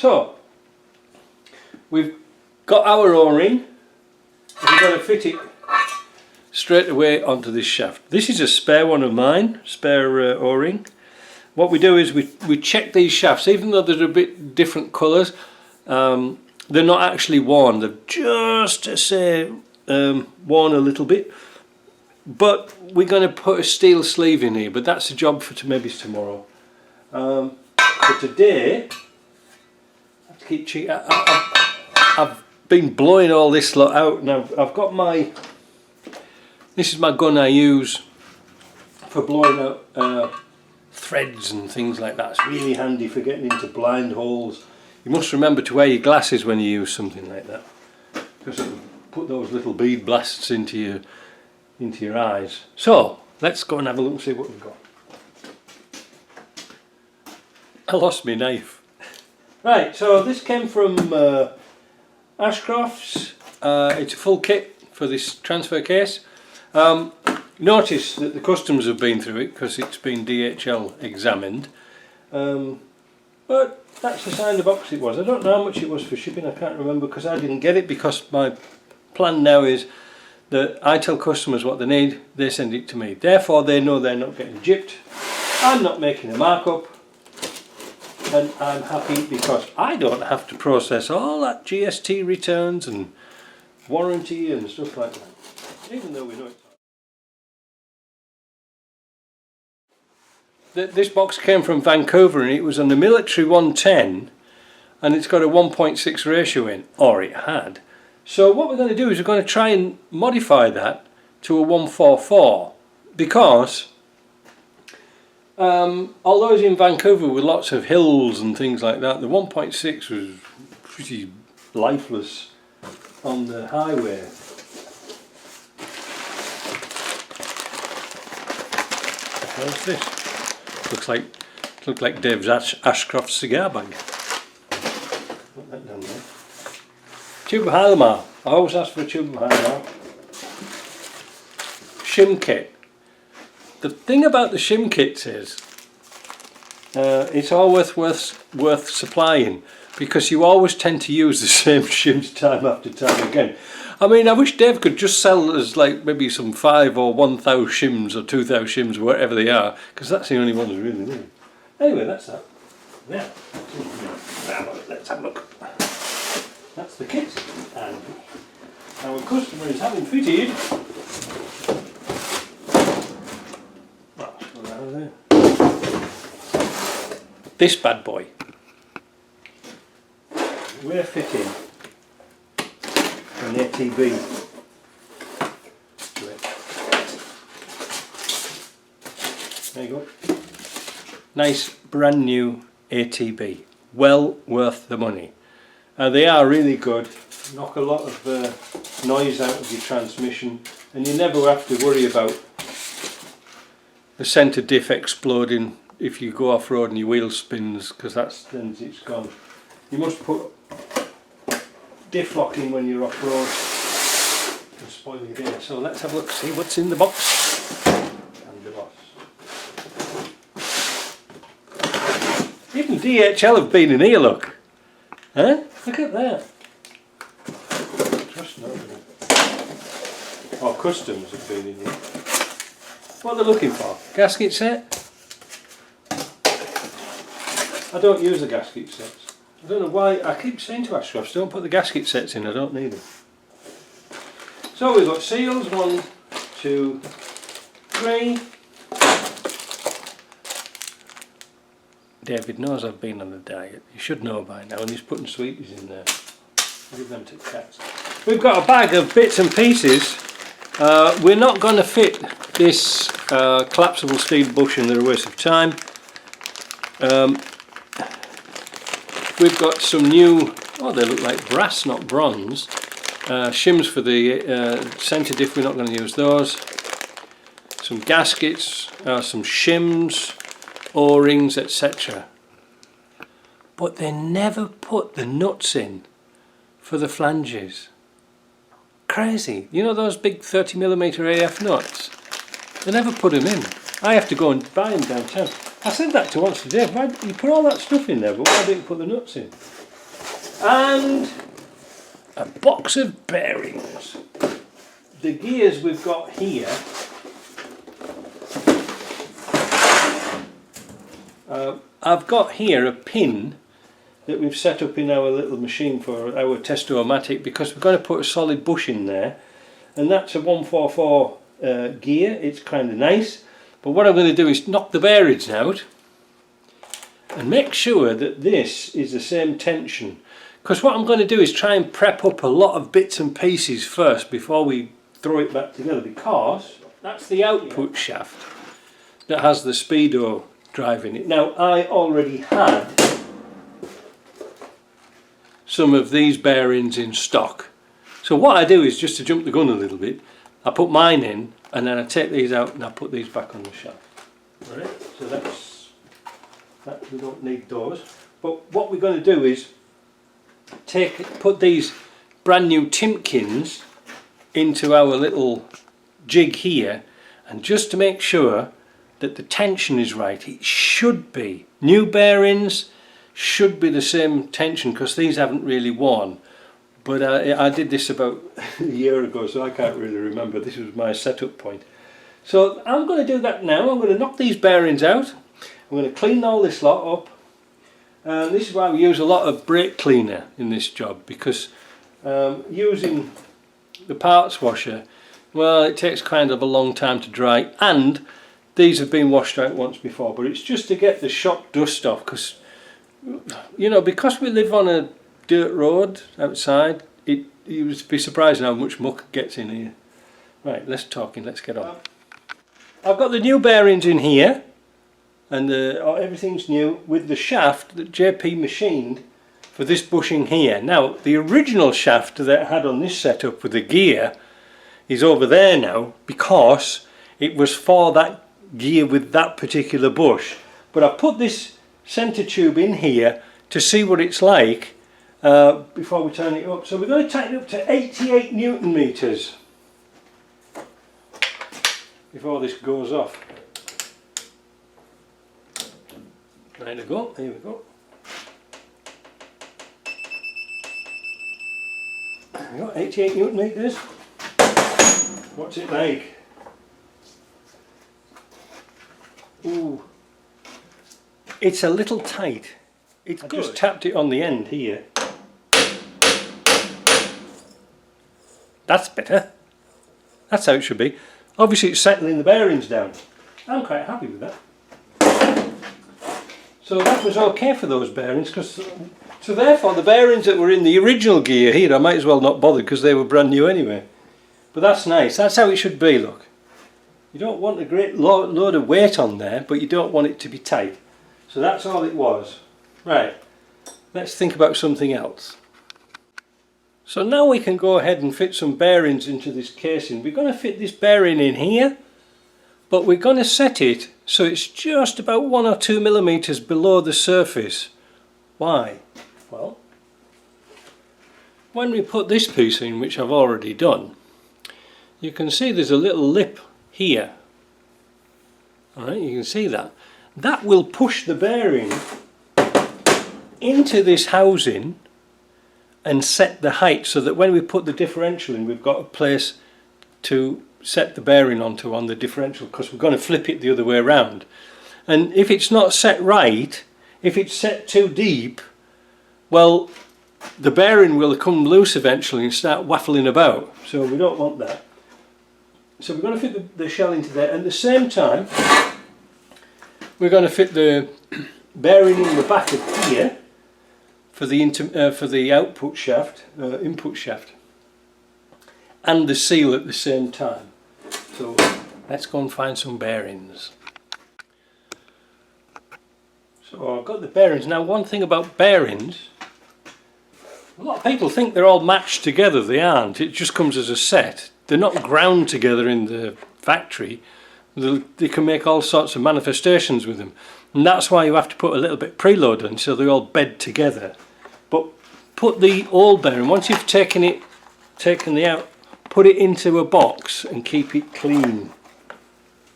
So we've got our O-ring. We're going to fit it straight away onto this shaft. This is a spare one of mine, spare O-ring. What we do is we check these shafts, even though they're a bit different colours, they're not actually worn, they're just to say worn a little bit. But we're going to put a steel sleeve in here, but that's a job for maybe tomorrow. For today, I have to keep checking. I've been blowing all this lot out now. I've got this is my gun I use for blowing out threads and things like that. It's really handy for getting into blind holes. You must remember to wear your glasses when you use something like that, because it'll put those little bead blasts into your eyes. So let's go and have a look and see what we've got. I lost my knife. Right, so this came from Ashcroft's. It's a full kit for this transfer case. Notice that the customs have been through it because it's been DHL examined, but that's the size of the box it was. I don't know how much it was for shipping, I can't remember because I didn't get it, because my plan now is that I tell customers what they need, they send it to me. Therefore they know they're not getting gypped, I'm not making a markup, and I'm happy because I don't have to process all that GST returns and warranty and stuff like that, even though we know it's this box came from Vancouver and it was on the military 110 and it's got a 1.6 ratio in, or it had. So what we're going to do is we're going to try and modify that to a 144, because although it's in Vancouver with lots of hills and things like that, the 1.6 was pretty lifeless on the highway. What's this? Looks like Dave's Ashcroft cigar bag. Put that down there. Tube of Hylamar. I always ask for a tube of Hylamar. Shim kit. The thing about the shim kits is it's always worth supplying, because you always tend to use the same shims time after time again. I mean, I wish Dave could just sell us like maybe some 5 or 1,000 shims or 2,000 shims, whatever they are, because that's the only ones we really need. Anyway, that's that. Now, let's have a look. That's the kit, and our customer is having fitted. This bad boy. We're fitting an ATB to it. There you go. Nice brand new ATB. Well worth the money. They are really good. Knock a lot of noise out of your transmission, and you never have to worry about the centre diff exploding if you go off road and your wheel spins, because then it's gone. You must put diff lock in when you're off road and spoil your gear. So let's have a look, see what's in the box and the boss. Even DHL have been in here, look. Huh? Look at that. Trust nobody. Or customs have been in here. What are they looking for? Gasket set? I don't use the gasket sets. I don't know why. I keep saying to Ashcrofts, don't put the gasket sets in, I don't need them. So we've got seals, 1, 2, 3. David knows I've been on a diet. You should know by now, and he's putting sweeties in there. I'll give them to cats. We've got a bag of bits and pieces. We're not going to fit this collapsible steel bushing, they're a waste of time. We've got some new, oh they look like brass, not bronze, shims for the centre diff, we're not going to use those. Some gaskets, some shims, O-rings, etc. But they never put the nuts in for the flanges. Crazy. You know those big 30mm AF nuts? They never put them in. I have to go and buy them downtown. I said that to once today. Why you put all that stuff in there, but why didn't you put the nuts in? and a box of bearings. The gears we've got here I've got here a pin that we've set up in our little machine for our Testo-O-Matic, because we're going to put a solid bush in there, and that's a 144 gear. It's kind of nice, but what I'm going to do is knock the bearings out and make sure that this is the same tension, because what I'm going to do is try and prep up a lot of bits and pieces first before we throw it back together, because that's the output shaft that has the speedo driving it. Now, I already had some of these bearings in stock, so what I do is, just to jump the gun a little bit, I put mine in and then I take these out and I put these back on the shaft. Right, so that we don't need those. But what we're going to do is put these brand new Timkins into our little jig here, and just to make sure that the tension is right, it should be new bearings, should be the same tension, because these haven't really worn. But I did this about a year ago, so I can't really remember. This was my setup point. So I'm going to do that now. I'm going to knock these bearings out. I'm going to clean all this lot up. This is why we use a lot of brake cleaner in this job, because using the parts washer, well, it takes kind of a long time to dry, and these have been washed out once before, but it's just to get the shot dust off, because, you know, because we live on a dirt road outside, you would be surprised how much muck gets in here. Right, let's get on. I've got the new bearings in here, and everything's new, with the shaft that JP machined for this bushing here. Now, the original shaft that I had on this setup with the gear is over there now, because it was for that gear with that particular bush. But I put this centre tube in here to see what it's like before we turn it up. So we're going to tighten it up to 88 Newton meters before this goes off. There we go, here we go. There we go, 88 Newton meters. What's it like? Ooh, it's a little tight. It's good. Just tapped it on the end here. That's better. That's how it should be. Obviously it's settling the bearings down. I'm quite happy with that. So that was okay for those bearings, so therefore the bearings that were in the original gear here, I might as well not bother, because they were brand new anyway. But that's nice. That's how it should be, look. You don't want a great load of weight on there, but you don't want it to be tight. So that's all it was. Right, let's think about something else. So now we can go ahead and fit some bearings into this casing. We're going to fit this bearing in here, but we're going to set it so it's just about 1 or 2 millimeters below the surface. Why? Well, when we put this piece in, which I've already done, you can see there's a little lip here. Alright, you can see that. That will push the bearing into this housing and set the height, so that when we put the differential in, we've got a place to set the bearing onto on the differential, because we're going to flip it the other way around. And if it's not set right, if it's set too deep, well, the bearing will come loose eventually and start waffling about, so we don't want that. So we're going to fit the shell into there, and at the same time we're going to fit the bearing in the back of here for the output shaft, input shaft, and the seal at the same time. So let's go and find some bearings. So I've got the bearings. Now, one thing about bearings, a lot of people think they're all matched together. They aren't. It just comes as a set. They're not ground together in the factory. They can make all sorts of manifestations with them, and that's why you have to put a little bit preload on, so they all bed together. But put the old bearing, once you've taken the out, put it into a box and keep it clean.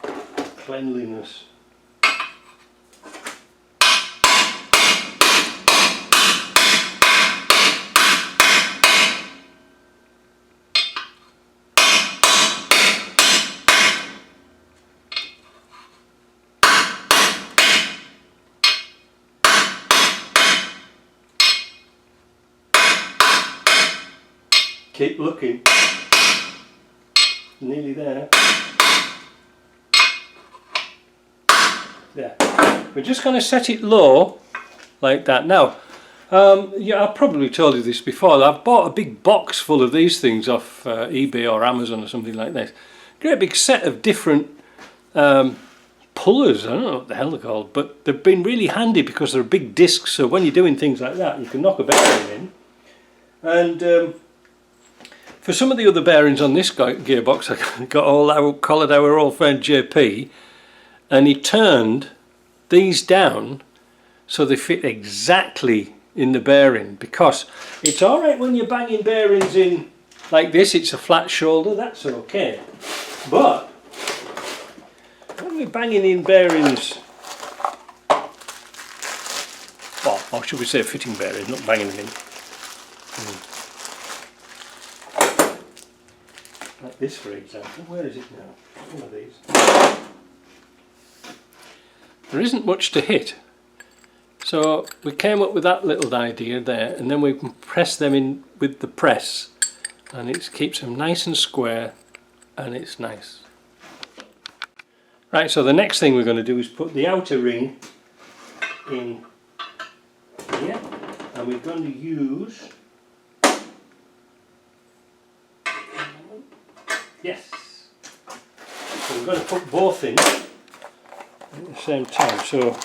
Cleanliness. keep looking. Nearly there. There. We're just going to set it low like that. Now, yeah, I've probably told you this before. I've bought a big box full of these things off eBay or Amazon or something like this. Great big set of different pullers. I don't know what the hell they're called, but they've been really handy because they're big discs. So when you're doing things like that, you can knock a bearing in. And for some of the other bearings on this gearbox, I collared our old friend JP, and he turned these down so they fit exactly in the bearing, because it's alright when you're banging bearings in like this, it's a flat shoulder, that's okay, but when we're banging in bearings, well, or should we say fitting bearings, not banging them in, like this for example. Where is it now? One of these. There isn't much to hit. So we came up with that little idea there, and then we can press them in with the press, and it keeps them nice and square, and it's nice. Right, so the next thing we're going to do is put the outer ring in here, and we're going to use, yes, so we're going to put both in at the same time. So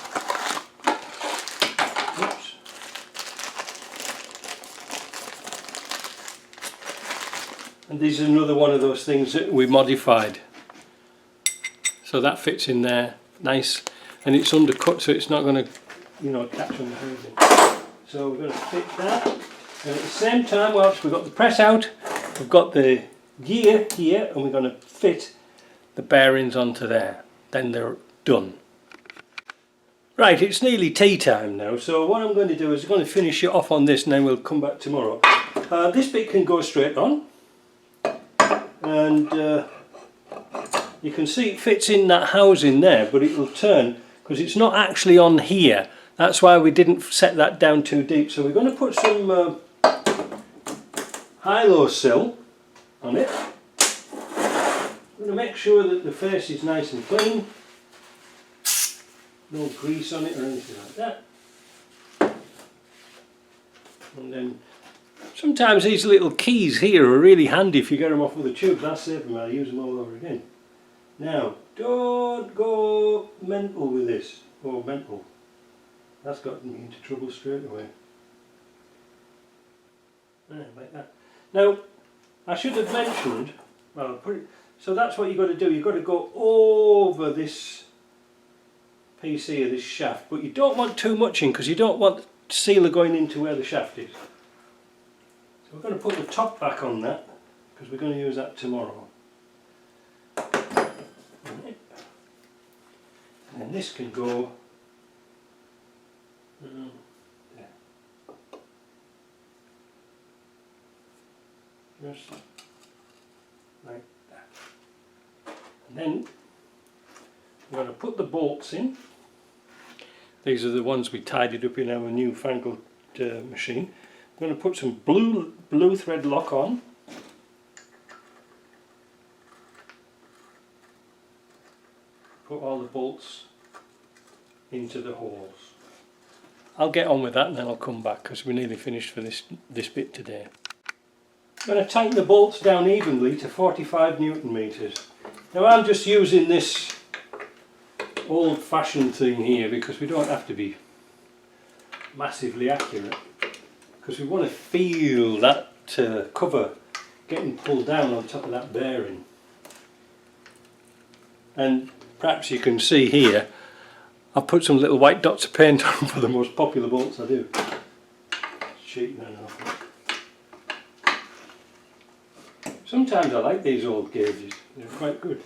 oops. And this is another one of those things that we modified, so that fits in there nice, and it's undercut so it's not going to, you know, catch on the housing. So we're going to fit that, and at the same time, whilst we've got the press out, we've got the gear here, and we're going to fit the bearings onto there. Then they're done. Right, it's nearly tea time now, so what I'm going to do is I'm going to finish it off on this, and then we'll come back tomorrow. This bit can go straight on, and you can see it fits in that housing there, but it will turn because it's not actually on here. That's why we didn't set that down too deep. So we're going to put some high-low sill on it. I'm going to make sure that the face is nice and clean. No grease on it or anything like that. And then sometimes these little keys here are really handy if you get them off with the tubes. I save them, I use them all over again. Now, don't go mental with this. Oh, mental. That's got me into trouble straight away. Like that. Now, I should have mentioned, well, so that's what you've got to do. You've got to go over this piece here, this shaft, but you don't want too much in because you don't want sealer going into where the shaft is. So we're going to put the top back on that because we're going to use that tomorrow. And then this can go there. Just like that. And then we're going to put the bolts in. These are the ones we tidied up in our newfangled machine. I'm going to put some blue thread lock on. Put all the bolts into the holes. I'll get on with that and then I'll come back because we're nearly finished for this bit today. I'm going to tighten the bolts down evenly to 45 Newton meters. Now I'm just using this old-fashioned thing here because we don't have to be massively accurate, because we want to feel that cover getting pulled down on top of that bearing. And perhaps you can see here I've put some little white dots of paint on for the most popular bolts I do. Cheating enough. Sometimes I like these old gauges, they're quite good.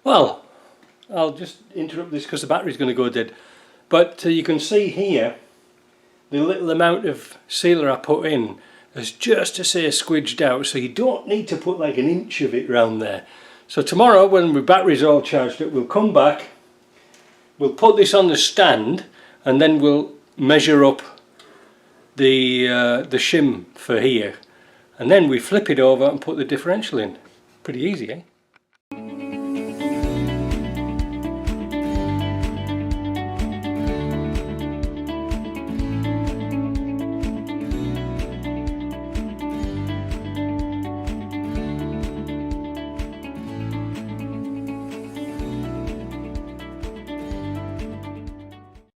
Well, I'll just interrupt this because the battery's going to go dead. But you can see here the little amount of sealer I put in is just to say squidged out, so you don't need to put like an inch of it round there. So tomorrow when my battery's all charged up, we'll come back, we'll put this on the stand, and then we'll measure up the shim for here, and then we flip it over and put the differential in. Pretty easy, eh?